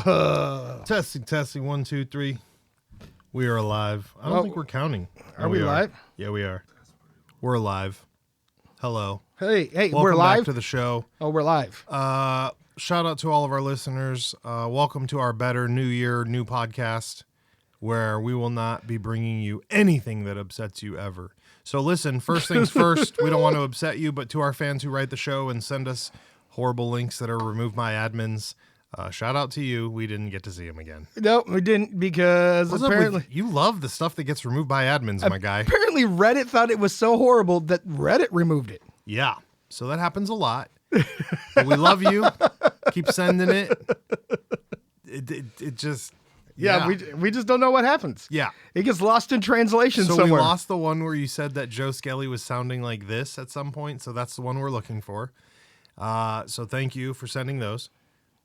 Testing. 1, 2, 3. We are alive. I don't think we're counting. Are we live? Yeah, we are. We're alive. Hello. Hey, Welcome we're live back to the show. Oh, we're live. Shout out to all of our listeners. Welcome to our better new year, new podcast, where we will not be bringing you anything that upsets you ever. So listen, first things first, we don't want to upset you, but to our fans who write the show and send us horrible links that are removed by admins, shout out to you. We didn't get to see them again. No, we didn't because What's up apparently with, you love the stuff that gets removed by admins, my guy. apparently Reddit thought it was so horrible that Reddit removed it. Yeah. So that happens a lot. But we love you. Keep sending it. It just... Yeah, we just don't know what happens. Yeah. It gets lost in translation So somewhere. we lost the one where you said that Joe Skelly was sounding like this at some point. So that's the one we're looking for. So thank you for sending those.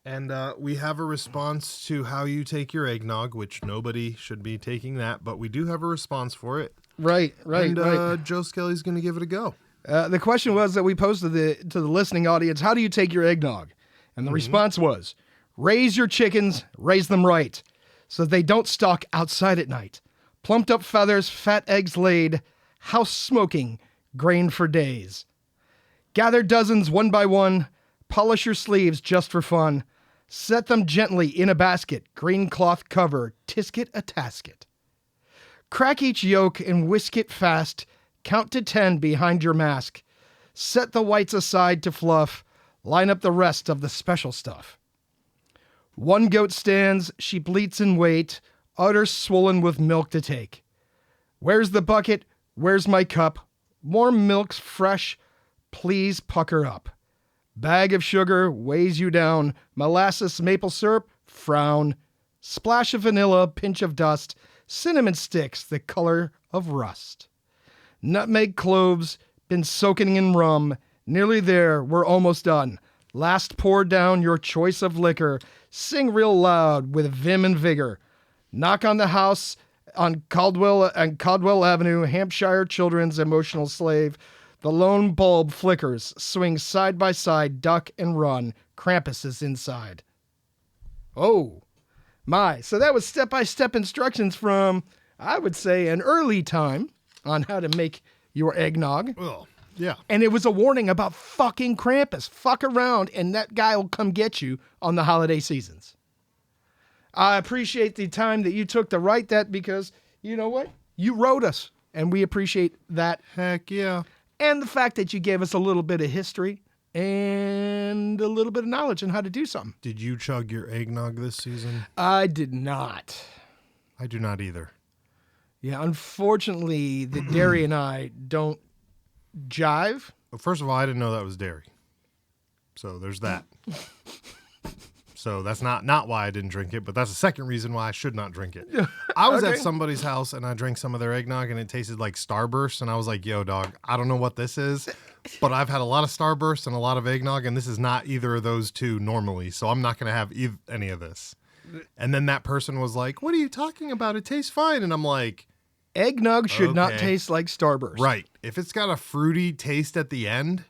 And we have a response to how you take your eggnog, which nobody should be taking that, but we do have a response for it. Right. And Joe Skelly's going to give it a go. The question was that we posed to the listening audience, how do you take your eggnog? And the response was, raise your chickens, raise them right, so that they don't stalk outside at night. Plumped up feathers, fat eggs laid, house smoking, grain for days. Gather dozens one by one, polish your sleeves just for fun. Set them gently in a basket, green cloth cover, tisket a tasket. Crack each yolk and whisk it fast, count to 10 behind your mask. Set the whites aside to fluff, line up the rest of the special stuff. One goat stands, she bleats in wait, udders swollen with milk to take. Where's the bucket? Where's my cup? Warm milk's fresh, please pucker up. Bag of sugar weighs you down, molasses, maple syrup, frown. Splash of vanilla, pinch of dust, cinnamon sticks the color of rust. Nutmeg cloves, been soaking in rum, nearly there, we're almost done. Last pour down your choice of liquor, sing real loud with vim and vigor. Knock on the house on Caldwell Avenue, Hampshire children's emotional slave. The lone bulb flickers, swing side by side, duck and run. Krampus is inside. Oh, my. So that was step-by-step instructions from, I would say, an early time on how to make your eggnog. Well, yeah. And it was a warning about fucking Krampus. Fuck around and that guy will come get you on the holiday seasons. I appreciate the time that you took to write that because, you know what? You wrote us, and we appreciate that. Heck yeah. And the fact that you gave us a little bit of history and a little bit of knowledge on how to do something. Did you chug your eggnog this season? I did not. I do not either. Yeah, unfortunately, the dairy and I don't jive. Well, first of all, I didn't know that was dairy. So there's that. So that's not why I didn't drink it, but that's the second reason why I should not drink it. I was at somebody's house and I drank some of their eggnog and it tasted like Starburst. And I was like, yo, dog, I don't know what this is, but I've had a lot of Starburst and a lot of eggnog and this is not either of those two normally. So I'm not going to have any of this. And then that person was like, what are you talking about? It tastes fine. And I'm like, eggnog should not taste like Starburst. Right. If it's got a fruity taste at the end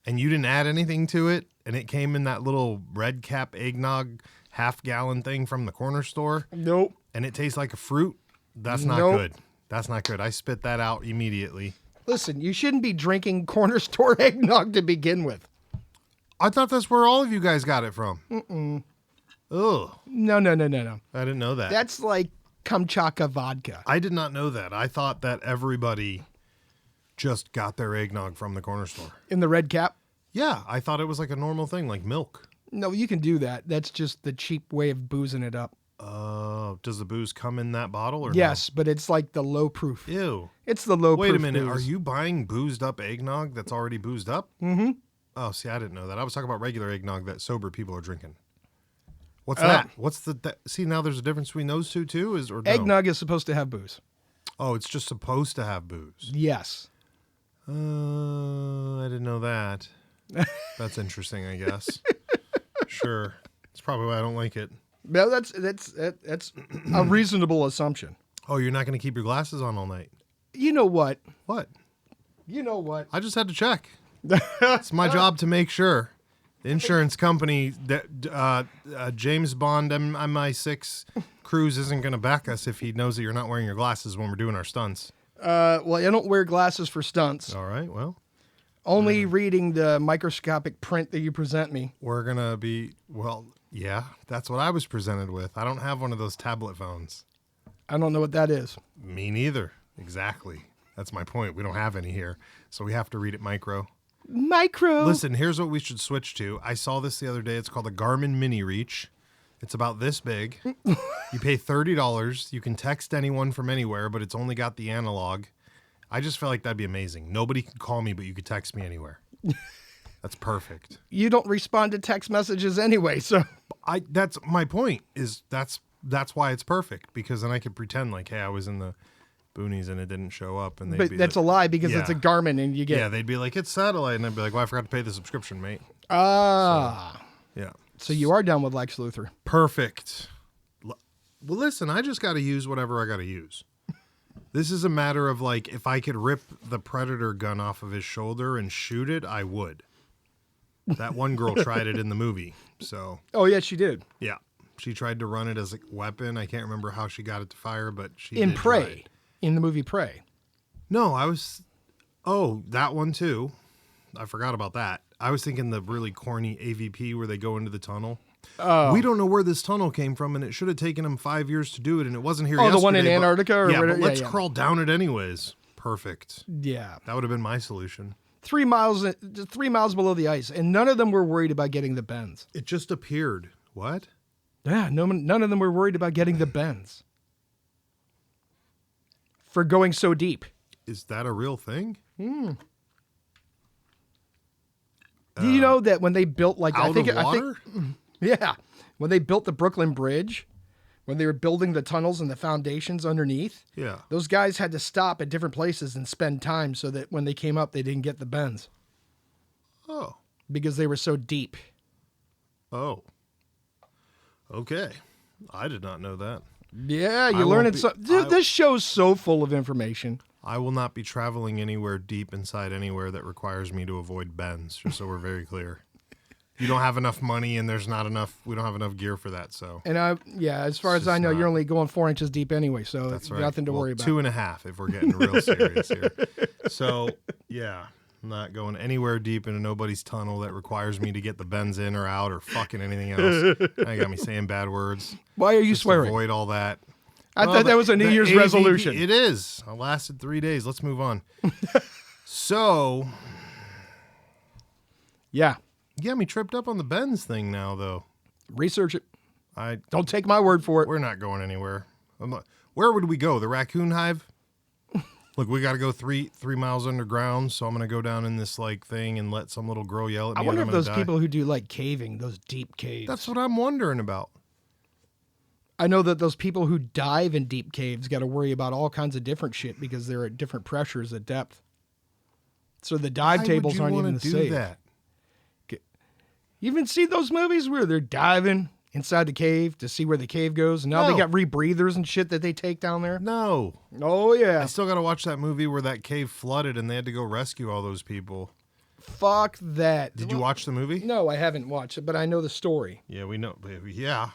and you didn't add anything to it and it came in that little red cap eggnog half-gallon thing from the corner store. Nope. And it tastes like a fruit, that's not good. That's not good. I spit that out immediately. Listen, you shouldn't be drinking corner store eggnog to begin with. I thought that's where all of you guys got it from. Ugh. No. I didn't know that. That's like Kamchatka vodka. I did not know that. I thought that everybody just got their eggnog from the corner store. In the red cap? Yeah, I thought it was like a normal thing, like milk. No, you can do that. That's just the cheap way of boozing it up. Does the booze come in that bottle or yes, but it's like the low proof. no? Ew. It's the low proof. Wait a minute. booze. Are you buying boozed up eggnog that's already boozed up? Mm-hmm. Oh, see, I didn't know that. I was talking about regular eggnog that sober people are drinking. What's that? What's the... See, now there's a difference between those two, too? Or no? Eggnog is supposed to have booze. Oh, it's just supposed to have booze. Yes. I didn't know that. That's interesting, I guess. Sure. That's probably why I don't like it. No, that's a reasonable assumption. Oh, you're not going to keep your glasses on all night? You know what? What? You know what? I just had to check. It's my job to make sure. The insurance company, James Bond MI6 Cruise isn't going to back us if he knows that you're not wearing your glasses when we're doing our stunts. Well, I don't wear glasses for stunts. All right, well. Only reading the microscopic print that you present me. We're going to be, well, yeah, that's what I was presented with. I don't have one of those tablet phones. I don't know what that is. Me neither. Exactly. That's my point. We don't have any here, so we have to read it micro. Micro. Listen, here's what we should switch to. I saw this the other day. It's called a Garmin Mini Reach. It's about this big. You pay $30. You can text anyone from anywhere, but it's only got the analog. I just feel like that'd be amazing. Nobody can call me, but you could text me anywhere. That's perfect. You don't respond to text messages anyway, so That's my point. That's why it's perfect, because then I could pretend like, hey, I was in the boonies and it didn't show up, and but that's a lie because it's a Garmin and you get yeah. They'd be like, it's satellite, and I'd be like, well, I forgot to pay the subscription, mate. Yeah. So you are down with Lex Luthor. Perfect. Well, listen, I just got to use whatever I got to use. This is a matter of like, if I could rip the Predator gun off of his shoulder and shoot it, I would. That one girl tried it in the movie, so. Oh yeah, she did. Yeah, she tried to run it as a weapon. I can't remember how she got it to fire, but she in did Prey, try it. in the movie Prey. No, that one too. I forgot about that. I was thinking the really corny AVP where they go into the tunnel. Oh. We don't know where this tunnel came from, and it should have taken them 5 years to do it, and it wasn't here. Oh, yesterday, the one in Antarctica, or yeah, whatever. but let's crawl down it anyways. Perfect. Yeah, That would have been my solution. 3 miles, just 3 miles below the ice, and none of them were worried about getting the bends. It just appeared. What? Yeah, none of them were worried about getting the bends for going so deep. Is that a real thing? Do you know that when they built Out of water? Yeah, when they built the Brooklyn Bridge, when they were building the tunnels and the foundations underneath, Yeah. those guys had to stop at different places and spend time so that when they came up, they didn't get the bends Oh. because they were so deep. Oh. Okay. I did not know that. Yeah, you I learn won't it. be- Dude, this show's so full of information. I will not be traveling anywhere deep inside anywhere that requires me to avoid bends, just so we're very clear. You don't have enough money, and we don't have enough gear for that, so. And as far as I know, you're only going 4 inches deep anyway, so That's right. nothing to Well, worry about. 2.5 if we're getting real serious here. So, yeah, I'm not going anywhere deep into nobody's tunnel that requires me to get the bends in or out or fucking anything else. Now you got me saying bad words. Why are you Just swearing? avoid all that. I thought that was a New Year's AVP resolution. It is. I lasted 3 days. Let's move on. So, Yeah, you got me tripped up on the bends thing now, though. research it. Don't take my word for it. We're not going anywhere. Where would we go? The raccoon hive? Look, we got to go three miles underground, so I'm going to go down in this like thing and let some little girl yell at me. I wonder and if I'm those gonna die. people who do like caving, those deep caves. That's what I'm wondering about. I know that those people who dive in deep caves got to worry about all kinds of different shit because they're at different pressures at depth. So the dive Why tables would you aren't wanna even do safe. that? You even see those movies where they're diving inside the cave to see where the cave goes, and now No. they got rebreathers and shit that they take down there. No. Oh yeah, I still got to watch that movie where that cave flooded and they had to go rescue all those people. fuck that. Did you watch the movie? No, I haven't watched it, but I know the story. Yeah, we know. Yeah.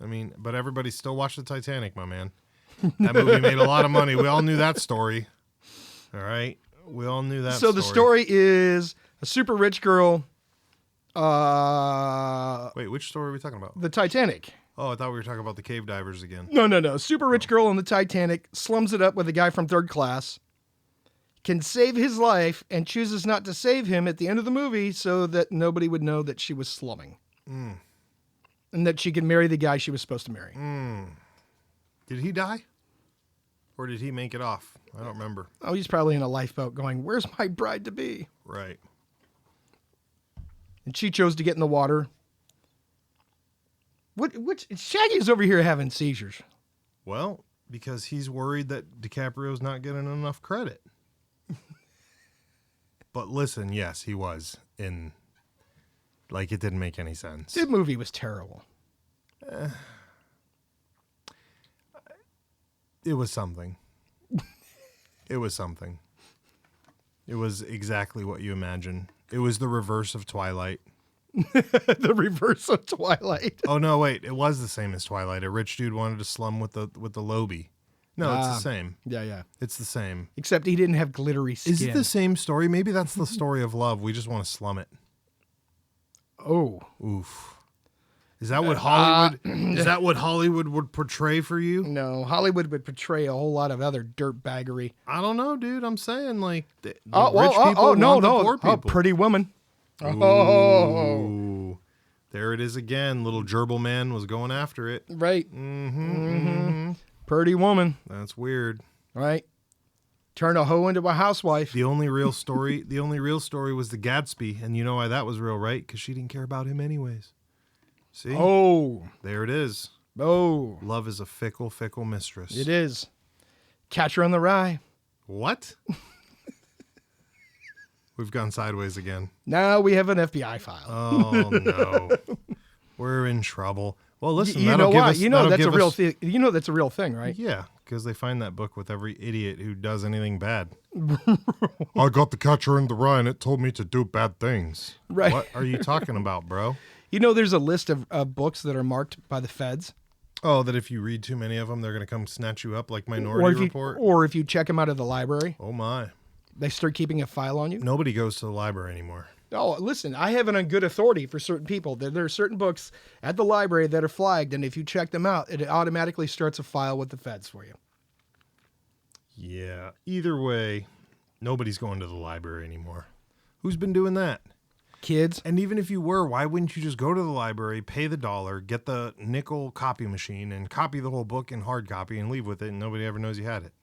I mean, but everybody still watched the Titanic, my man. That movie made a lot of money. We all knew that story. All right. We all knew that So the story is a super rich girl. Wait, which story are we talking about? The Titanic. Oh, I thought we were talking about the cave divers again. No. Super rich girl on the Titanic slums it up with a guy from third class. Can save his life and chooses not to save him at the end of the movie so that nobody would know that she was slumming. And that she could marry the guy she was supposed to marry. Did he die? Or did he make it off? I don't remember. Oh, he's probably in a lifeboat going, "Where's my bride to be?" Right. And she chose to get in the water. What Shaggy's over here having seizures. Well, because he's worried that DiCaprio's not getting enough credit. But listen, yes, he was in. Like, it didn't make any sense. The movie was terrible. It was something. It was something. It was exactly what you imagine. It was the reverse of Twilight. The reverse of Twilight. Oh no, wait, it was the same as Twilight. A rich dude wanted to slum with the Lobie. No, it's the same. Yeah. It's the same. Except he didn't have glittery skin. Is it the same story? Maybe that's the story of love. We just want to slum it. Oh. Oof. Is that what Hollywood? Is that what Hollywood would portray for you? No, Hollywood would portray a whole lot of other dirtbaggery. I don't know, dude. I'm saying like the rich people no, want the poor people. Pretty Woman. Ooh. There it is again. Little gerbil man was going after it. Right. Pretty Woman. That's weird. Right. Turn a hoe into a housewife. The only real story was the Gatsby, and you know why that was real, right? Because she didn't care about him anyways. See? Oh. There it is. Oh. Love is a fickle, fickle mistress. It is. Catcher in the Rye. What? We've gone sideways again. Now we have an FBI file. Oh no. We're in trouble. Well, listen, you know why? You know that's a real us... thing. You know that's a real thing, right? Yeah, because they find that book with every idiot who does anything bad. I got the Catcher in the Rye, and it told me to do bad things. Right. What are you talking about, bro? You know, there's a list of books that are marked by the feds. Oh, that if you read too many of them, they're going to come snatch you up like Minority Report? Or if you check them out of the library. Oh, my. They start keeping a file on you. Nobody goes to the library anymore. Oh, listen, I have it on good authority for certain people. There are certain books at the library that are flagged, and if you check them out, it automatically starts a file with the feds for you. Yeah. Either way, nobody's going to the library anymore. Who's been doing that? Kids. And even if you were, why wouldn't you just go to the library, pay the $1, get the nickel copy machine, and copy the whole book in hard copy and leave with it, and nobody ever knows you had it?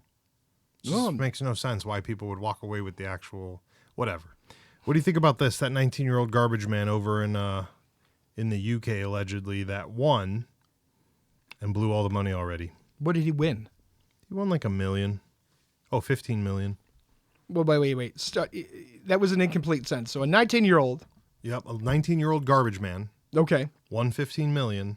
It just makes no sense why people would walk away with the actual whatever. What do you think about this? That 19-year-old garbage man over in the UK, allegedly, that won and blew all the money already. What did he win? He won like $1 million. Oh, 15 million. Well, wait. That was an incomplete sentence. So a 19-year-old. Yep, a 19-year-old garbage man. Okay. Won 15 million,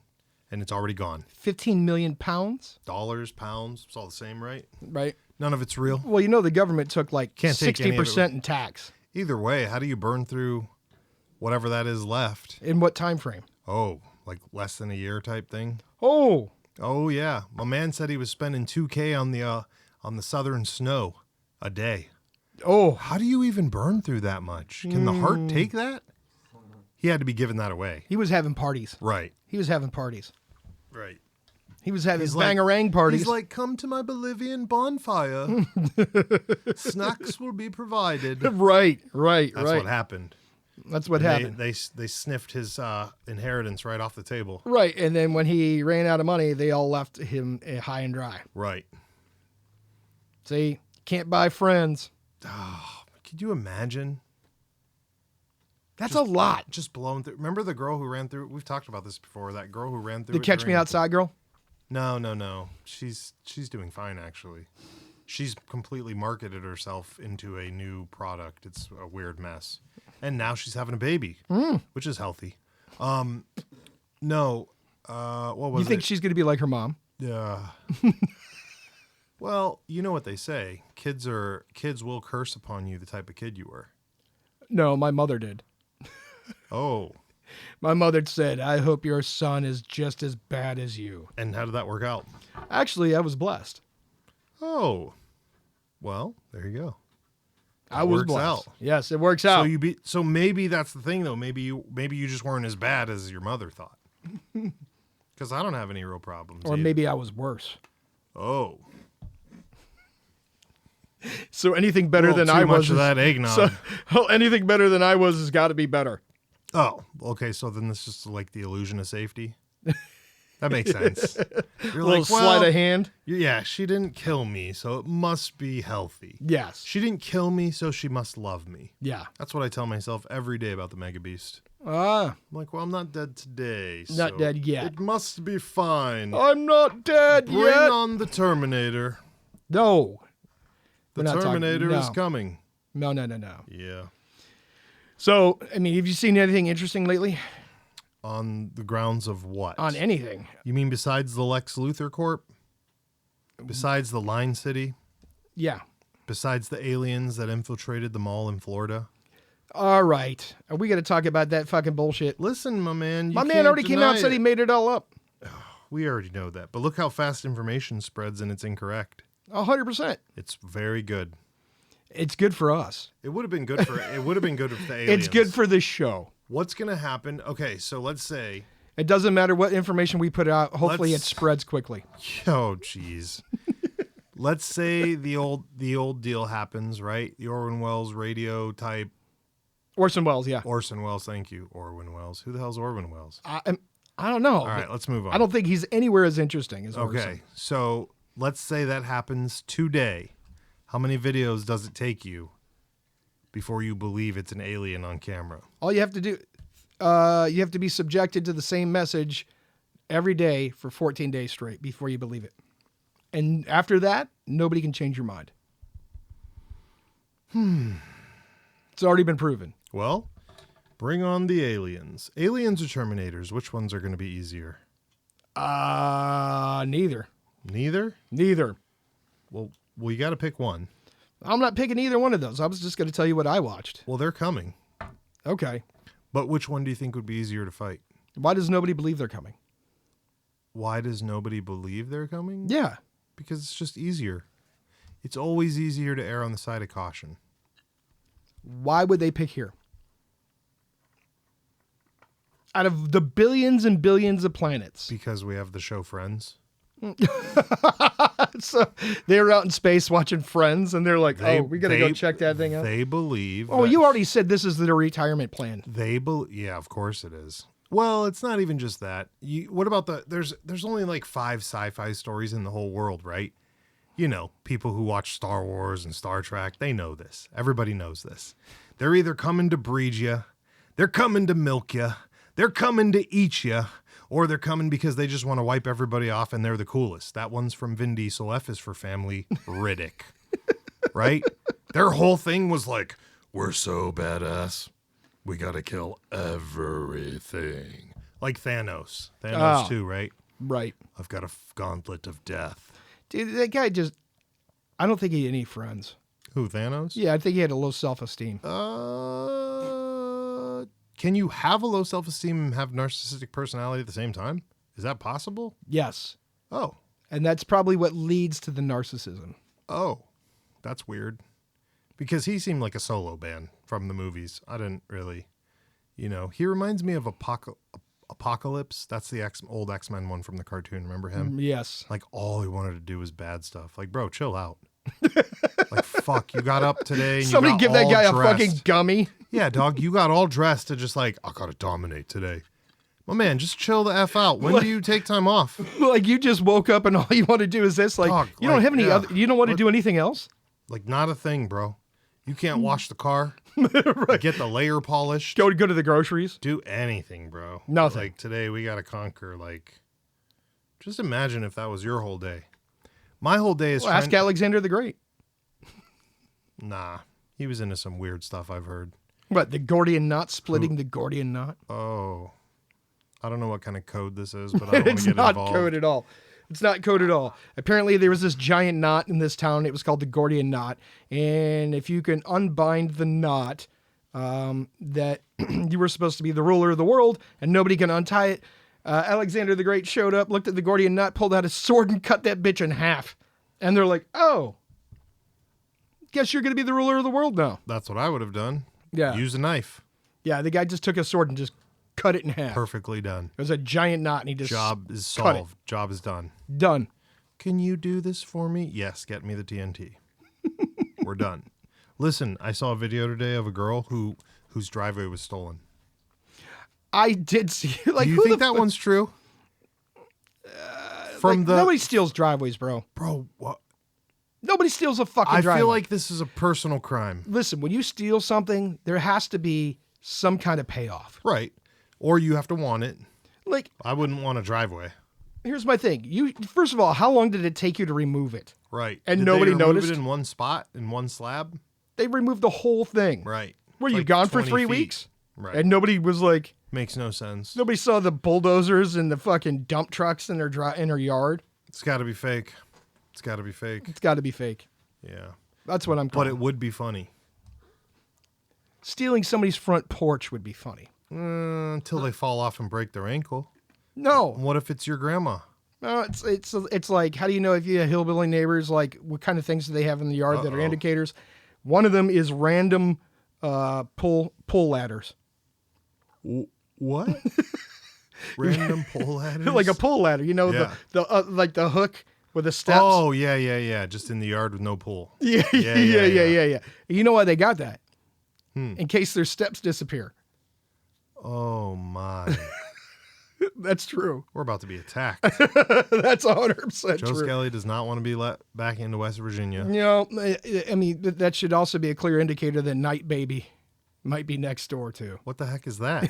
and it's already gone. 15 million pounds? Dollars, pounds, it's all the same, right? Right. None of it's real. Well, you know the government took like Can't take any of it. 60% in tax. Either way, how do you burn through whatever that is left? In what time frame? Oh, like less than a year type thing? Oh. Oh, yeah. My man said he was spending $2,000 on the southern snow a day. Oh. How do you even burn through that much? Can the heart take that? He had to be giving that away. He was having parties. Right. He was having parties. Right. He was having bangarang parties. He's like, come to my Bolivian bonfire. Snacks will be provided. Right. That's what happened. That's what happened. They sniffed his inheritance right off the table. Right. And then when he ran out of money, they all left him high and dry. Right. See, can't buy friends. Oh, could you imagine? That's a lot. Just blown through. Remember the girl who ran through? We've talked about this before. That girl who ran through. The Catch Me Outside girl? No. She's doing fine, actually. She's completely marketed herself into a new product. It's a weird mess. And now she's having a baby, which is healthy. No. What was it? You think she's going to be like her mom? Yeah. Well, you know what they say. Kids will curse upon you the type of kid you were. No, my mother did. Oh. My mother said, I hope your son is just as bad as you. And how did that work out? Actually, I was blessed. Oh. Well, there you go. I was blessed. Yes, it works out. So maybe that's the thing though. Maybe you just weren't as bad as your mother thought. Because I don't have any real problems. Or maybe I was worse. Oh. So anything better than I was. Too much of that eggnog. So anything better than I was has got to be better. Oh, okay. So then this is just like the illusion of safety. That makes sense. You're a little sleight of hand. Yeah, she didn't kill me, so it must be healthy. Yes. She didn't kill me, so she must love me. Yeah. That's what I tell myself every day about the Mega Beast. I'm like, well, I'm not dead today. Not dead yet. It must be fine. I'm not dead Bring yet. Bring on the Terminator. No. The Terminator is coming. No. Yeah. So, I mean, have you seen anything interesting lately? On the grounds of what? On anything. You mean besides the Lex Luthor Corp? Besides the Line City? Yeah. Besides the aliens that infiltrated the mall in Florida? All right. Are we going to talk about that fucking bullshit? Listen, my man. My man already came out and said he made it all up. We already know that. But look how fast information spreads and it's incorrect. 100%. It's very good. It's good for us. It would have been good for the aliens. It's good for this show. What's going to happen? Okay, so let's say... It doesn't matter what information we put out. Hopefully it spreads quickly. Oh, jeez. Let's say the old deal happens, right? The Orwin Welles radio type. Orson Welles, yeah. Orson Welles, thank you. Orwin Welles. Who the hell's Orwin Welles? I don't know. All right, let's move on. I don't think he's anywhere as interesting as Orson. Okay, so let's say that happens today. How many videos does it take you before you believe it's an alien on camera? All you have to do, you have to be subjected to the same message every day for 14 days straight before you believe it. And after that, nobody can change your mind. It's already been proven. Well, bring on the aliens. Aliens or Terminators? Which ones are going to be easier? Neither. Neither? Well, you got to pick one. I'm not picking either one of those. I was just going to tell you what I watched. Well, they're coming. Okay. But which one do you think would be easier to fight? Why does nobody believe they're coming? Why does nobody believe they're coming? Yeah. Because it's just easier. It's always easier to err on the side of caution. Why would they pick here? Out of the billions and billions of planets. Because we have the show Friends. So they're out in space watching Friends, and they're like, we got to go check that thing out. They believe. Oh, you already said this is their retirement plan. Yeah, of course it is. Well, it's not even just that. What about there's only like 5 sci-fi stories in the whole world, right? You know, people who watch Star Wars and Star Trek, they know this. Everybody knows this. They're either coming to breed you, they're coming to milk you, they're coming to eat you, or they're coming because they just want to wipe everybody off and they're the coolest. That one's from Vin Diesel. F is for family. Riddick. Right? Their whole thing was like, we're so badass. We got to kill everything. Like Thanos. Thanos too, right? Right. I've got a gauntlet of death. Dude, that guy I don't think he had any friends. Who, Thanos? Yeah, I think he had a low self-esteem. Can you have a low self-esteem and have narcissistic personality at the same time? Is that possible? Yes. Oh. And that's probably what leads to the narcissism. Oh. That's weird. Because he seemed like a solo band from the movies. I didn't really, he reminds me of Apocalypse. That's the old X-Men one from the cartoon. Remember him? Yes. Like all he wanted to do was bad stuff. Like, bro, chill out. Like, fuck, you got up today and somebody you got give that guy all dressed. a fucking gummy. Yeah, dog, you got all dressed to just like, I gotta dominate today. My man, just chill the F out. When do you take time off? Like you just woke up and all you want to do is this. Like, dog, you don't have any other, you don't want to do anything else? Like, not a thing, bro. You can't wash the car. Right. Get the layer polished. Go to the groceries. Do anything, bro. Nothing. Like today we gotta conquer, like, just imagine if that was your whole day. My whole day is ask Alexander the Great. Nah. He was into some weird stuff I've heard. What, the Gordian knot, splitting the Gordian knot? Oh. I don't know what kind of code this is, but I don't want to get involved. It's not code at all. It's not code at all. Apparently, there was this giant knot in this town. It was called the Gordian knot. And if you can unbind the knot, that you were supposed to be the ruler of the world, and nobody can untie it. Alexander the Great showed up, looked at the Gordian knot, pulled out his sword, and cut that bitch in half. And they're like, oh, guess you're going to be the ruler of the world now. That's what I would have done. Yeah. Use a knife. Yeah, the guy just took a sword and just cut it in half. Perfectly done. It was a giant knot, and he just Job is solved. Job is done. Done. Can you do this for me? Yes, get me the TNT. We're done. Listen, I saw a video today of a girl whose driveway was stolen. I did see. Like, do you think that one's true? Nobody steals driveways, bro. Bro, what? Nobody steals a fucking driveway. I feel like this is a personal crime. Listen, when you steal something, there has to be some kind of payoff. Right. Or you have to want it. Like, I wouldn't want a driveway. Here's my thing. First of all, how long did it take you to remove it? Right. And Did nobody they remove noticed? it in one spot, in one slab? They removed the whole thing. Right. Were you Like gone for 20 3 feet. weeks? Right. And nobody was like, Makes no sense. nobody saw the bulldozers and the fucking dump trucks in her yard. It's got to be fake. It's got to be fake. It's got to be fake. Yeah. That's what I'm But calling. it would be funny. Stealing somebody's front porch would be funny. Until they fall off and break their ankle. No. What if it's your grandma? No, it's like, how do you know if you have hillbilly neighbors? Like, what kind of things do they have in the yard that are indicators? One of them is random pull ladders. What? Random pull ladders? Like a pull ladder, the like the hook with the steps. Oh, yeah. Just in the yard with no pull. Yeah. You know why they got that? In case their steps disappear. Oh, my. That's true. We're about to be attacked. That's 100% Joe true. Skelly does not want to be let back into West Virginia. I mean, that should also be a clear indicator that Night Baby might be next door, too. What the heck is that?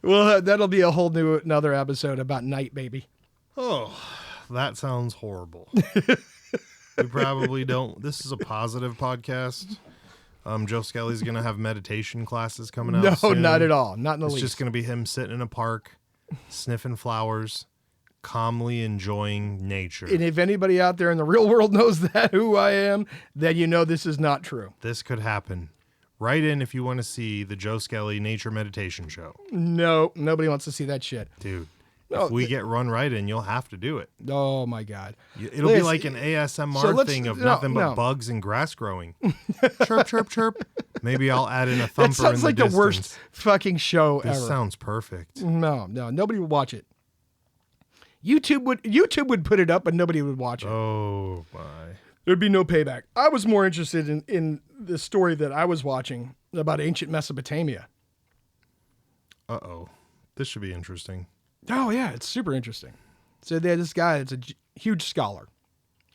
Well, that'll be a whole another episode about Night Baby. Oh, that sounds horrible. We probably don't. This is a positive podcast. Joe Skelly's going to have meditation classes coming out soon. Not at all. Not in the It's least. just going to be him sitting in a park, sniffing flowers, calmly enjoying nature. And if anybody out there in the real world knows that who I am, then you know this is not true. This could happen. Write in if you want to see the Joe Skelly Nature Meditation Show. No, nobody wants to see that shit. Dude, No, if we get run right in, you'll have to do it. Oh, my God. It'll be like an ASMR thing of nothing but bugs and grass growing. Chirp, chirp, chirp. Maybe I'll add in a thumper That sounds in like the the worst fucking show This ever. sounds perfect. No, nobody would watch it. YouTube would put it up, but nobody would watch it. Oh, my. There'd be no payback. I was more interested in the story that I was watching about ancient Mesopotamia. Uh-oh. This should be interesting. Oh, yeah, it's super interesting. So there's this guy that's a huge scholar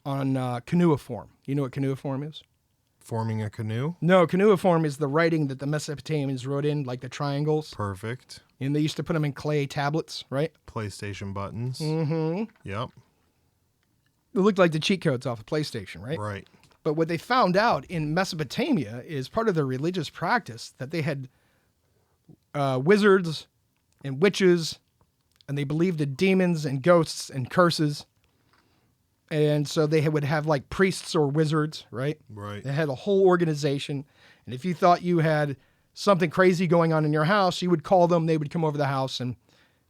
on cuneiform. You know what cuneiform is? Forming a canoe? No, cuneiform is the writing that the Mesopotamians wrote in, like the triangles. Perfect. And they used to put them in clay tablets, right? PlayStation buttons. Mm-hmm. Yep. It looked like the cheat codes off of PlayStation, right? Right. But what they found out in Mesopotamia is part of their religious practice that they had wizards and witches, and they believed in demons and ghosts and curses. And so they would have like priests or wizards, right? Right. They had a whole organization. And if you thought you had something crazy going on in your house, you would call them. They would come over the house and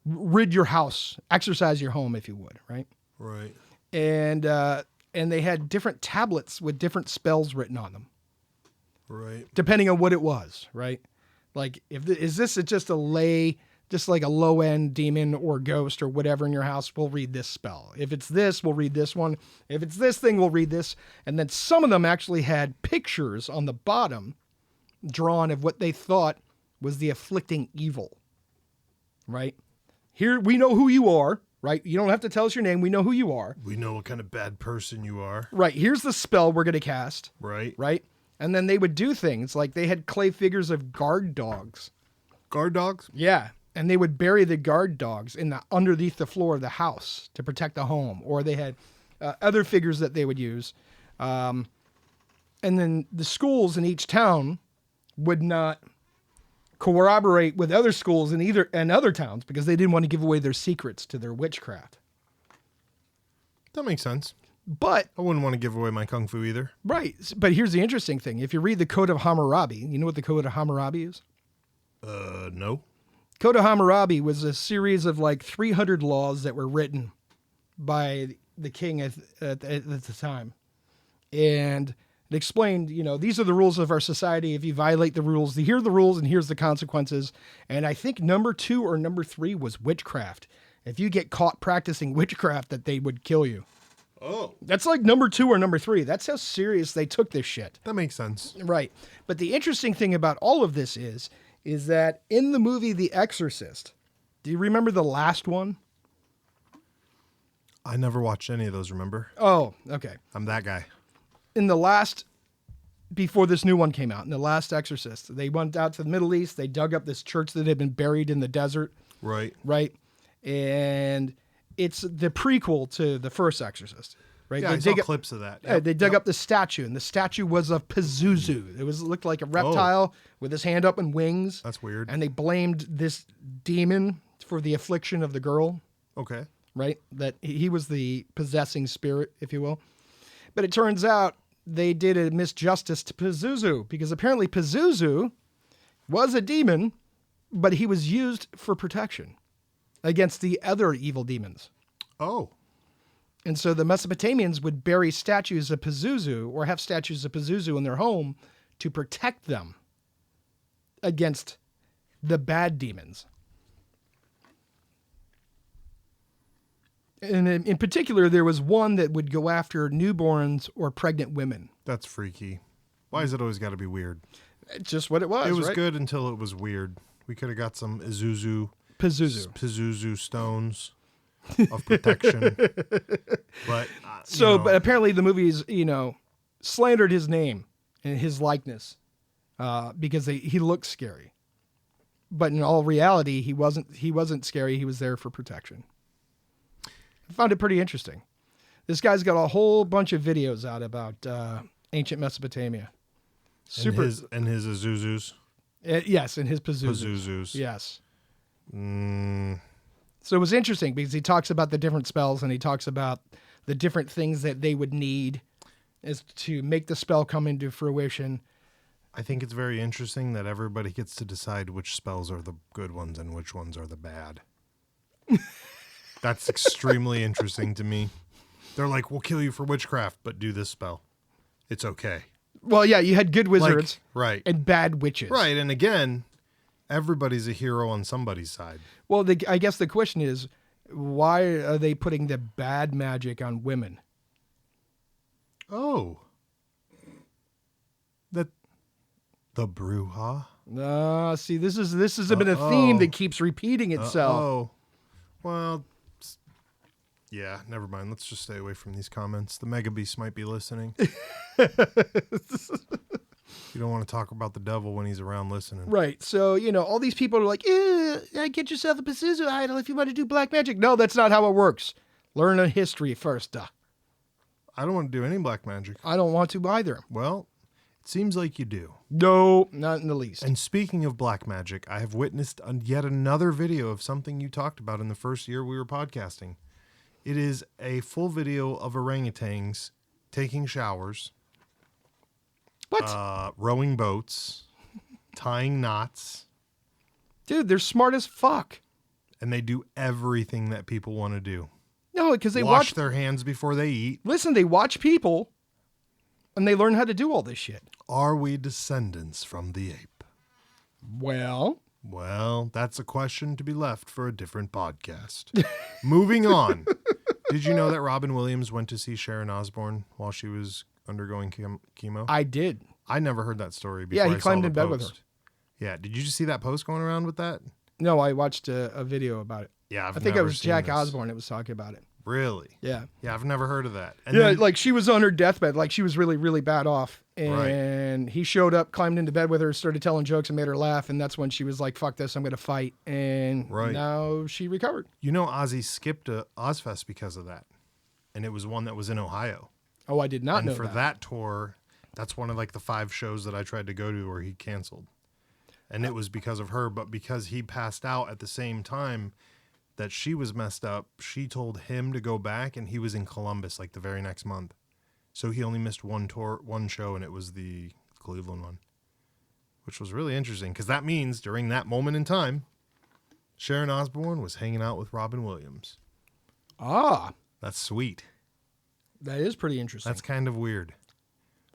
rid your house, exercise your home, if you would, right? Right. And they had different tablets with different spells written on them. Right. Depending on what it was, right? Like, is this just just like a low-end demon or ghost or whatever in your house, we'll read this spell. If it's this, we'll read this one. If it's this thing, we'll read this. And then some of them actually had pictures on the bottom drawn of what they thought was the afflicting evil, right? Here, we know who you are, right? You don't have to tell us your name. We know who you are. We know what kind of bad person you are. Right. Here's the spell we're going to cast. Right. Right. And then they would do things like they had clay figures of guard dogs. Guard dogs? Yeah. And they would bury the guard dogs underneath the floor of the house to protect the home. Or they had other figures that they would use. And then the schools in each town would not corroborate with other schools in other towns because they didn't want to give away their secrets to their witchcraft. That makes sense. But I wouldn't want to give away my kung fu either. right. But here's the interesting thing. If you read the Code of Hammurabi, you know what the Code of Hammurabi is? No. Code of Hammurabi was a series of like 300 laws that were written by the king at the time. And it explained, these are the rules of our society. If you violate the rules, here are the rules and here's the consequences. And I think number 2 or number 3 was witchcraft. If you get caught practicing witchcraft, that they would kill you. Oh. That's like number 2 or number 3. That's how serious they took this shit. That makes sense. Right. But the interesting thing about all of this is that in the movie The Exorcist, do you remember the last one? I never watched any of those, remember? Oh, okay. I'm that guy. In the last, before this new one came out, in the last Exorcist, they went out to the Middle East. They dug up this church that had been buried in the desert. Right. Right. And it's the prequel to the first Exorcist. Right. Yeah, I saw clips of that. They dug up the statue, and the statue was of Pazuzu. It looked like a reptile with his hand up and wings. That's weird. And they blamed this demon for the affliction of the girl. Okay. Right? That he was the possessing spirit, if you will. But it turns out they did a misjustice to Pazuzu because apparently Pazuzu was a demon, but he was used for protection against the other evil demons. Oh. And so the Mesopotamians would bury statues of Pazuzu or have statues of Pazuzu in their home to protect them against the bad demons. And in particular, there was one that would go after newborns or pregnant women. That's freaky. Why is it always got to be weird? It's just what it was. It was right? good until it was weird. We could have got some Pazuzu stones of protection. But but apparently the movies, slandered his name and his likeness because he looked scary. But in all reality, he wasn't scary. He was there for protection. I found it pretty interesting. This guy's got a whole bunch of videos out about ancient Mesopotamia. Super. And his Azuzus. Yes, and his Pazuzus. Yes. So it was interesting because he talks about the different spells and he talks about the different things that they would need is to make the spell come into fruition. I think it's very interesting that everybody gets to decide which spells are the good ones and which ones are the bad. That's extremely interesting to me. They're like, we'll kill you for witchcraft, but do this spell. It's okay. Well, yeah, you had good wizards right. and bad witches. Right, and again, everybody's a hero on somebody's side. Well, I guess the question is, why are they putting the bad magic on women? Oh. The Bruja? See, this has been a theme that keeps repeating itself. Oh. Well, yeah, never mind. Let's just stay away from these comments. The Mega Beast might be listening. You don't want to talk about the devil when he's around listening. Right. So, all these people are like, get yourself a Pazuzu idol if you want to do black magic. No, that's not how it works. Learn a history first. I don't want to do any black magic. I don't want to either. Well, it seems like you do. No, not in the least. And speaking of black magic, I have witnessed yet another video of something you talked about in the first year we were podcasting. It is a full video of orangutans taking showers. What? Rowing boats, tying knots. Dude, they're smart as fuck. And they do everything that people want to do. No, because they wash their hands before they eat. Listen, they watch people and they learn how to do all this shit. Are we descendants from the ape? Well, that's a question to be left for a different podcast. Moving on. Did you know that Robin Williams went to see Sharon Osbourne while she was undergoing chemo? I did. I never heard that story before. Yeah, he climbed in bed with her. Yeah, did you just see that post going around with that? No, I watched a video about it. Yeah, I think it was Jack Osbourne that was talking about it. Really? Yeah. Yeah, I've never heard of that. And yeah, like she was on her deathbed, like she was really, really bad off. And he showed up, climbed into bed with her, started telling jokes and made her laugh. And that's when she was like, fuck this, I'm going to fight. And now she recovered. You know, Ozzy skipped a Ozfest because of that. And it was one that was in Ohio. Oh, I did not know that. And for that tour, that's one of like the 5 shows that I tried to go to where he canceled. And it was because of her, but because he passed out at the same time that she was messed up, she told him to go back, and he was in Columbus like the very next month. So he only missed one show, and it was the Cleveland one, which was really interesting because that means during that moment in time, Sharon Osbourne was hanging out with Robin Williams. Ah. That's sweet. That is pretty interesting. That's kind of weird.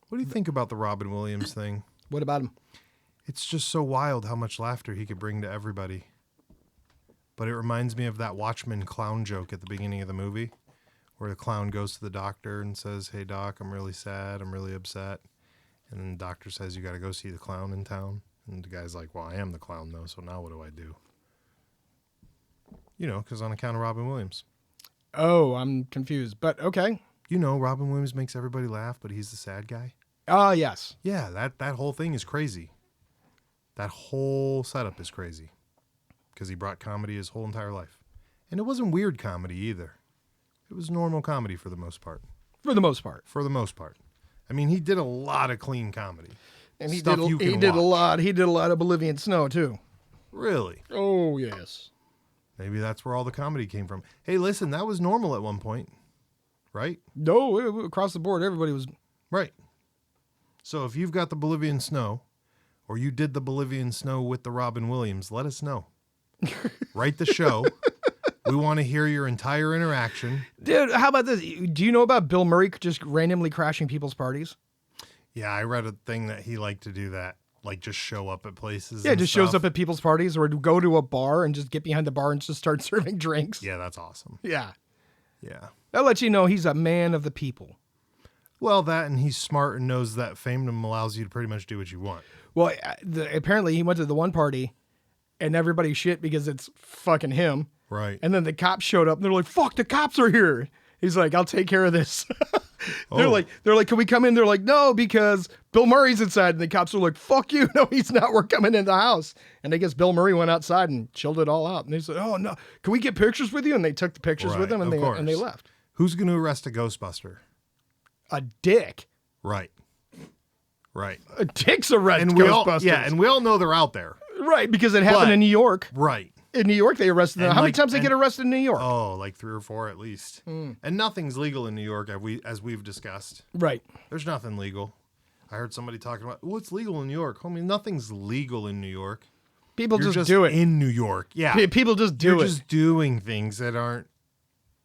What do you think about the Robin Williams thing? What about him? It's just so wild how much laughter he could bring to everybody. But it reminds me of that Watchmen clown joke at the beginning of the movie where the clown goes to the doctor and says, "Hey, doc, I'm really sad. I'm really upset." And then the doctor says, "You got to go see the clown in town." And the guy's like, "Well, I am the clown, though, so now what do I do?" You know, because on account of Robin Williams. Oh, I'm confused, but okay. You know, Robin Williams makes everybody laugh, but he's the sad guy. Oh, yes. Yeah, that whole thing is crazy. That whole setup is crazy. Because he brought comedy his whole entire life. And it wasn't weird comedy either. It was normal comedy for the most part. For the most part. For the most part. I mean, he did a lot of clean comedy. And he did a lot of Bolivian Snow, too. Really? Oh, yes. Maybe that's where all the comedy came from. Hey, listen, that was normal at one point. Right? No, across the board, everybody was... Right. So if you've got the Bolivian snow, or you did the Bolivian snow with the Robin Williams, let us know. Write the show. We want to hear your entire interaction. Dude, how about this? Do you know about Bill Murray just randomly crashing people's parties? Yeah, I read a thing that he liked to do that. Like just show up at places. Yeah, and just stuff. shows up at people's parties or go to a bar and just get behind the bar and just start serving drinks. Yeah, that's awesome. Yeah. Yeah. That lets you know he's a man of the people. Well, that and he's smart and knows that fame allows you to pretty much do what you want. Well, apparently he went to the one party and everybody shit because it's fucking him. Right. And then the cops showed up and they're like, fuck, the cops are here. He's like, I'll take care of this. They're like, can we come in? They're like, no, because Bill Murray's inside. And the cops are like, fuck you. No, he's not. We're coming in the house. And I guess Bill Murray went outside and chilled it all out. And they said, oh no, can we get pictures with you? And they took the pictures with him and they left. Who's going to arrest a Ghostbuster? A dick. Right. Right. A dick's arrest And Ghostbusters. we all know they're out there. Right, because it happened in New York. Right. In New York, they arrested them. And How many times they get arrested in New York? Oh, like 3 or 4 at least. And nothing's legal in New York, as we've discussed. Right. There's nothing legal. I heard somebody talking about, what's legal in New York? Homie, nothing's legal in New York. People You're just do it. in New York. Yeah. People just do You're it. just doing things that aren't.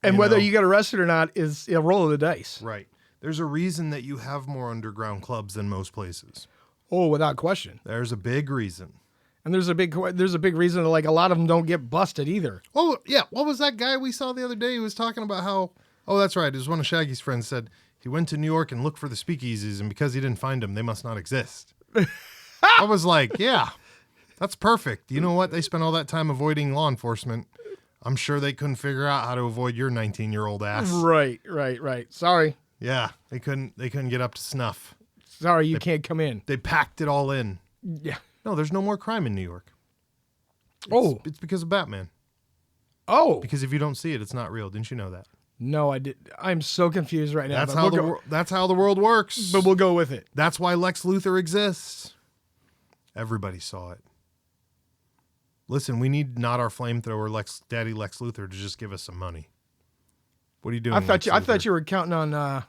And whether you get arrested or not is a roll of the dice. Right. There's a reason that you have more underground clubs than most places. Oh, without question. There's a big reason. And there's a big reason that like a lot of them don't get busted either. Oh, yeah. What was that guy we saw the other day? He was talking about how, oh, that's right. It was one of Shaggy's friends said he went to New York and looked for the speakeasies, and because he didn't find them, they must not exist. I was like, yeah, that's perfect. You know what? They spent all that time avoiding law enforcement. I'm sure they couldn't figure out how to avoid your 19-year-old ass. Right. Sorry. Yeah, they couldn't get up to snuff. Sorry, you can't come in. They packed it all in. Yeah. No, there's no more crime in New York. It's because of Batman. Oh. Because if you don't see it, it's not real. Didn't you know that? No, I did. I'm so confused right now. That's how the world works. But we'll go with it. That's why Lex Luthor exists. Everybody saw it. Listen, we need not our flamethrower Daddy Lex Luthor to just give us some money. What are you doing? I thought you were counting on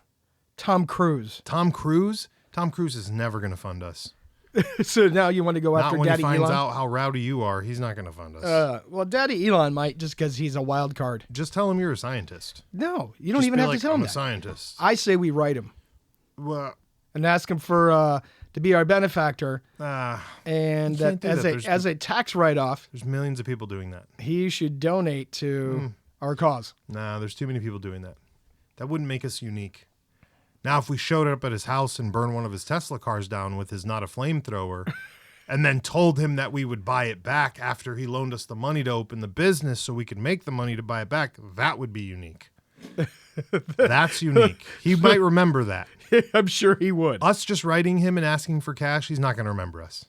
Tom Cruise. Tom Cruise? Tom Cruise is never going to fund us. So now you want to go after Not when Daddy he finds Elon? out how rowdy you are, he's not going to fund us. Well, Daddy Elon might just because he's a wild card. Just tell him you're a scientist. No, you don't Just even be have like, to tell him I'm that. a scientist. I say we write him Well, and ask him for to be our benefactor, you and can't do as that. a tax write-off, there's millions of people doing that. he should donate to our cause. Nah, there's too many people doing that. That wouldn't make us unique. Now, if we showed up at his house and burned one of his Tesla cars down with his not a flamethrower and then told him that we would buy it back after he loaned us the money to open the business so we could make the money to buy it back, that would be unique. That's unique. He might remember that. I'm sure he would. Us just writing him and asking for cash, he's not going to remember us.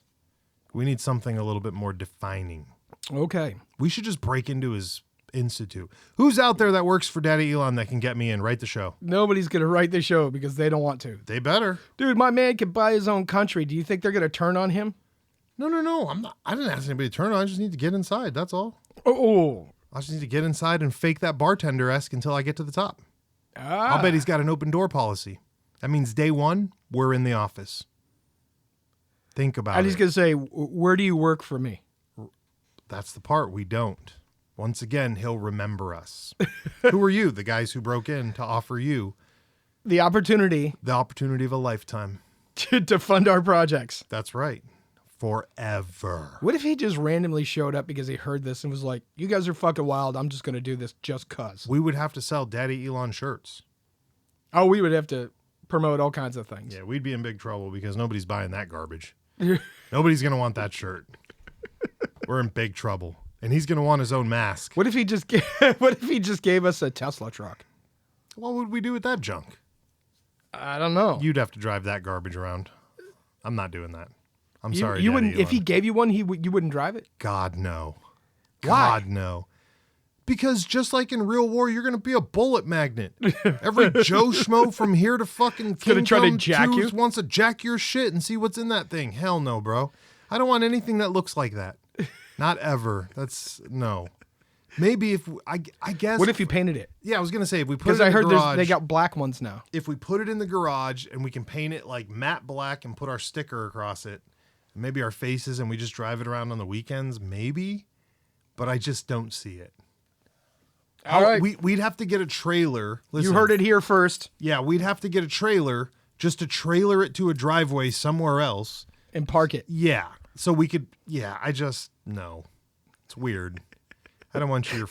We need something a little bit more defining. Okay. We should just break into his institute. Who's out there that works for Daddy Elon that can get me in? Write the show. Nobody's going to write the show because they don't want to. They better. Dude, my man can buy his own country. Do you think they're going to turn on him? No. I'm not. I didn't ask anybody to turn on. I just need to get inside. That's all. Oh. I just need to get inside and fake that bartender-esque until I get to the top. Ah. I'll bet he's got an open door policy. That means day one, we're in the office. Think about it. And he's going to say, where do you work for me? That's the part we don't. Once again, he'll remember us. Who are you? The guys who broke in to offer you The opportunity the opportunity of a lifetime. to fund our projects. That's right. Forever. What if he just randomly showed up because he heard this and was like, you guys are fucking wild. I'm just going to do this just cuz. We would have to sell Daddy Elon shirts. Oh, we would have to promote all kinds of things. Yeah, we'd be in big trouble because nobody's buying that garbage. Nobody's going to want that shirt. We're in big trouble. And he's going to want his own mask. What if he just gave us a Tesla truck? What would we do with that junk? I don't know. You'd have to drive that garbage around. I'm not doing that. I'm sorry. You Daddy wouldn't. If he Elon. gave you one, you wouldn't drive it. God, no. Why? God, no. Because just like in real war, you're going to be a bullet magnet. Every Joe Schmo from here to fucking gonna try to Kingdom jack 2 you? wants to jack your shit and see what's in that thing. Hell no, bro. I don't want anything that looks like that. Not ever. No. Maybe if I guess. What if you painted it? Yeah, I was gonna say if we put Because it in I heard the garage, they got black ones now. if we put it in the garage and we can paint it like matte black and put our sticker across it, maybe our faces, and we just drive it around on the weekends, maybe. But I just don't see it. All right. We'd have to get a trailer. Listen, You heard it here first. Yeah, we'd have to get a trailer just to trailer it to a driveway somewhere else. And park it. Yeah. So we could, no. It's weird. I don't want your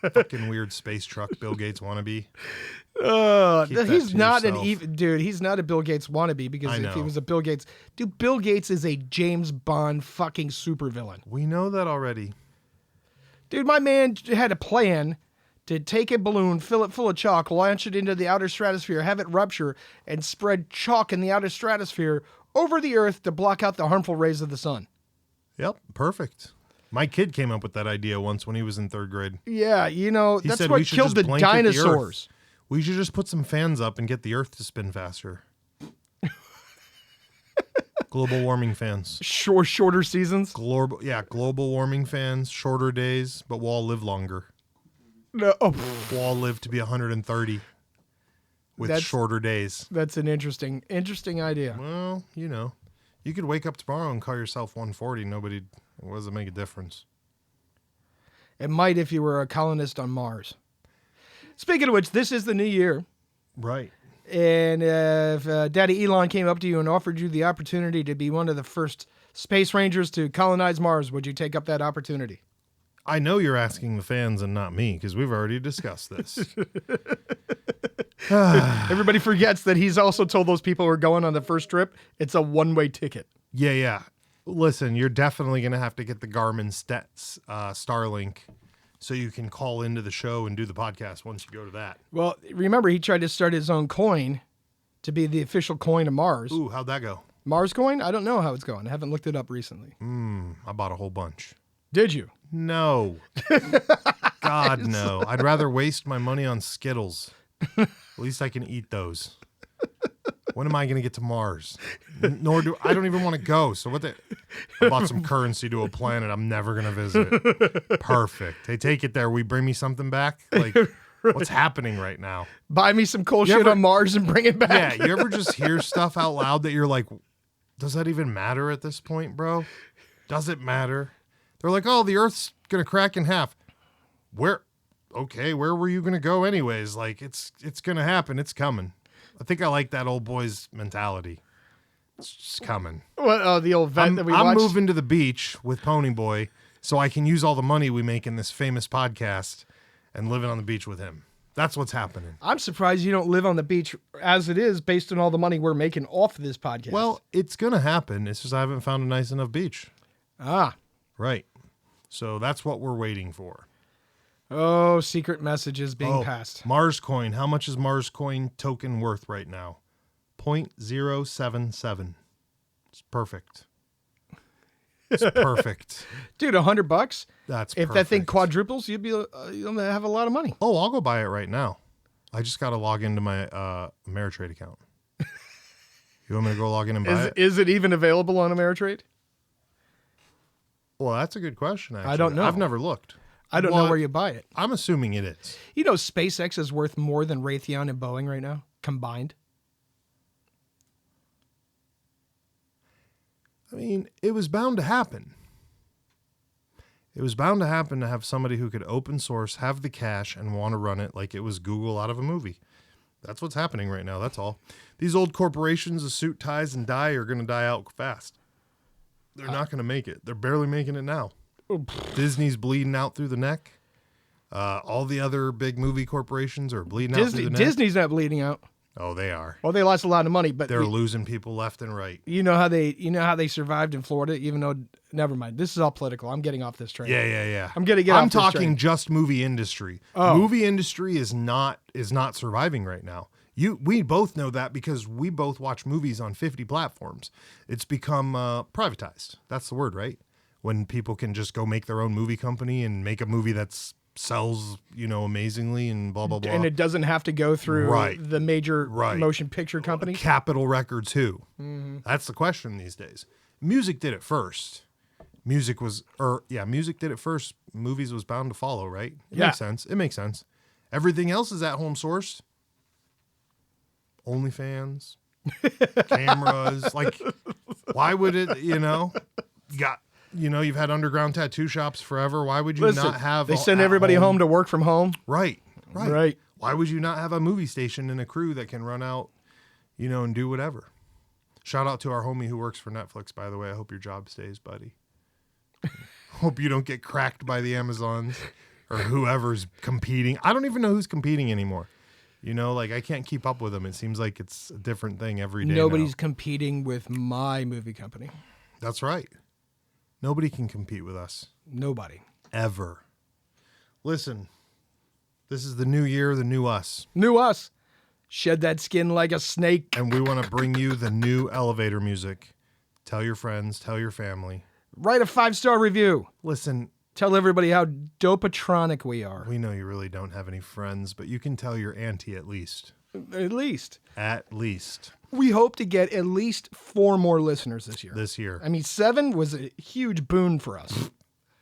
fucking weird space truck Bill Gates wannabe. Keep that He's to not yourself. dude, he's not a Bill Gates wannabe because I if he know. was a Bill Gates, dude, Bill Gates is a James Bond fucking supervillain. We know that already. Dude, my man had a plan to take a balloon, fill it full of chalk, launch it into the outer stratosphere, have it rupture, and spread chalk in the outer stratosphere over the Earth to block out the harmful rays of the sun. Yep, perfect. My kid came up with that idea once when he was in 3rd grade. Yeah, He that's said what we should killed just the blanket the Earth. dinosaurs. We should just put some fans up and get the Earth to spin faster. Global warming fans. Shorter seasons. Global warming fans, shorter days, but we'll all live longer. No, We'll all live to be 130 with That's- shorter days. that's an interesting idea. Well, you could wake up tomorrow and call yourself 140. It doesn't make a difference. It might if you were a colonist on Mars. Speaking of which, this is the new year. Right. And if Daddy Elon came up to you and offered you the opportunity to be one of the first space rangers to colonize Mars, would you take up that opportunity? I know you're asking the fans and not me because we've already discussed this. Everybody forgets that he's also told those people who are going on the first trip, it's a one-way ticket. Yeah. Listen, you're definitely going to have to get the Garmin Starlink so you can call into the show and do the podcast once you go to that. Well, remember, he tried to start his own coin to be the official coin of Mars. Ooh, how'd that go? Mars coin? I don't know how it's going. I haven't looked it up recently. I bought a whole bunch. Did you? No. God, no. I'd rather waste my money on Skittles. At least I can eat those. When am I going to get to Mars? I don't even want to go. So I bought some currency to a planet I'm never going to visit. Perfect. Hey, take it there. We bring me something back? Like, what's happening right now? Buy me some cool shit on Mars and bring it back. Yeah, you ever just hear stuff out loud that you're like, does that even matter at this point, bro? Does it matter? They're like, oh, the Earth's going to crack in half. Where were you going to go anyways? Like, it's going to happen. It's coming. I think I like that old boy's mentality. It's just coming. What? Oh, the old vet that we watched? I'm moving to the beach with Pony Boy so I can use all the money we make in this famous podcast and living on the beach with him. That's what's happening. I'm surprised you don't live on the beach as it is based on all the money we're making off of this podcast. Well, it's going to happen. It's just I haven't found a nice enough beach. Ah. Right. So that's what we're waiting for. Oh, secret messages being passed. Mars coin. How much is Mars coin token worth right now? 0.077. It's perfect. It's perfect. Dude, $100? That's If perfect. that thing quadruples, you'll have a lot of money. Oh, I'll go buy it right now. I just got to log into my Ameritrade account. You want me to go log in and buy it? Is it even available on Ameritrade? Well, that's a good question, actually. I don't know. I've never looked. I don't know where you buy it. I'm assuming it is. You know, SpaceX is worth more than Raytheon and Boeing right now, combined. I mean, it was bound to happen. It was bound to happen to have somebody who could open source, have the cash, and want to run it like it was Google out of a movie. That's what's happening right now. That's all. These old corporations of suit, ties, and die are going to die out fast. They're not going to make it. They're barely making it now. Disney's bleeding out through the neck. All the other big movie corporations are bleeding out through the neck. Disney's not bleeding out. Oh, they are. Well, they lost a lot of money, but They're losing people left and right. you know how they survived in Florida, even though never mind. This is all political. I'm getting off this train. Yeah. I'm gonna get I'm off this talking train. just movie industry. Oh. Movie industry is not surviving right now. We both know that because we both watch movies on 50 platforms. It's become privatized. That's the word, right? When people can just go make their own movie company and make a movie that's sells, amazingly and blah, blah, blah. And it doesn't have to go through Right. the major Right. motion picture company. Capitol Records who? That's the question these days. Music did it first. music did it first. Movies was bound to follow, right? It Yeah. makes sense. It makes sense. Everything else is at home sourced. OnlyFans, cameras. Like, why would it, you've had underground tattoo shops forever. Why would you not have... They send everybody home to work from home. Right. Right. Why would you not have a movie station and a crew that can run out, and do whatever? Shout out to our homie who works for Netflix, by the way. I hope your job stays, buddy. Hope you don't get cracked by the Amazons or whoever's competing. I don't even know who's competing anymore. I can't keep up with them. It seems like it's a different thing every day. Nobody's now. competing with my movie company. That's right. Nobody can compete with us. Nobody. Ever. Listen, this is the new year, the new us. New us. Shed that skin like a snake. And we want to bring you the new elevator music. Tell your friends, tell your family. Write a 5-star review. Listen. Tell everybody how dopatronic we are. We know you really don't have any friends, but you can tell your auntie at least. At least. At least. We hope to get at least 4 more listeners this year. This year. I mean, 7 was a huge boon for us.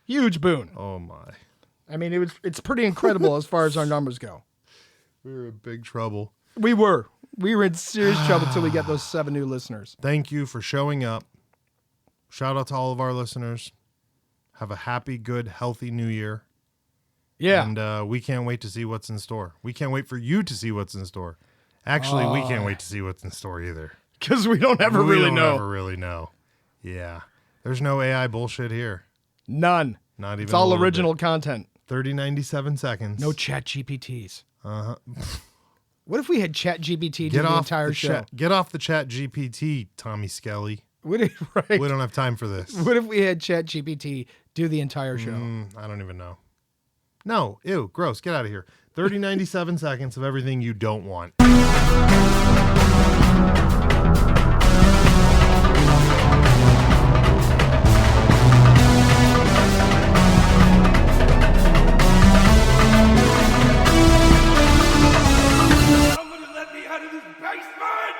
Huge boon. Oh, my. I mean, it's pretty incredible as far as our numbers go. We were in big trouble. We were in serious trouble until we get those 7 new listeners. Thank you for showing up. Shout out to all of our listeners. Have a happy, good, healthy new year. Yeah. And we can't wait to see what's in store. We can't wait for you to see what's in store. Actually, we can't wait to see what's in store either. Because we don't ever really know. We don't ever really know. Yeah. There's no AI bullshit here. None. Not even It's all a little original bit. content. 30-97 seconds. No chat GPTs. Uh-huh. What if we had chat GPT do the entire show? Get off the chat GPT, Tommy Skelly. Right. We don't have time for this. What if we had chat GPT do the entire show? I don't even know. No. Ew. Gross. Get out of here. 30-97 seconds of everything you don't want. Somebody let me out of this basement!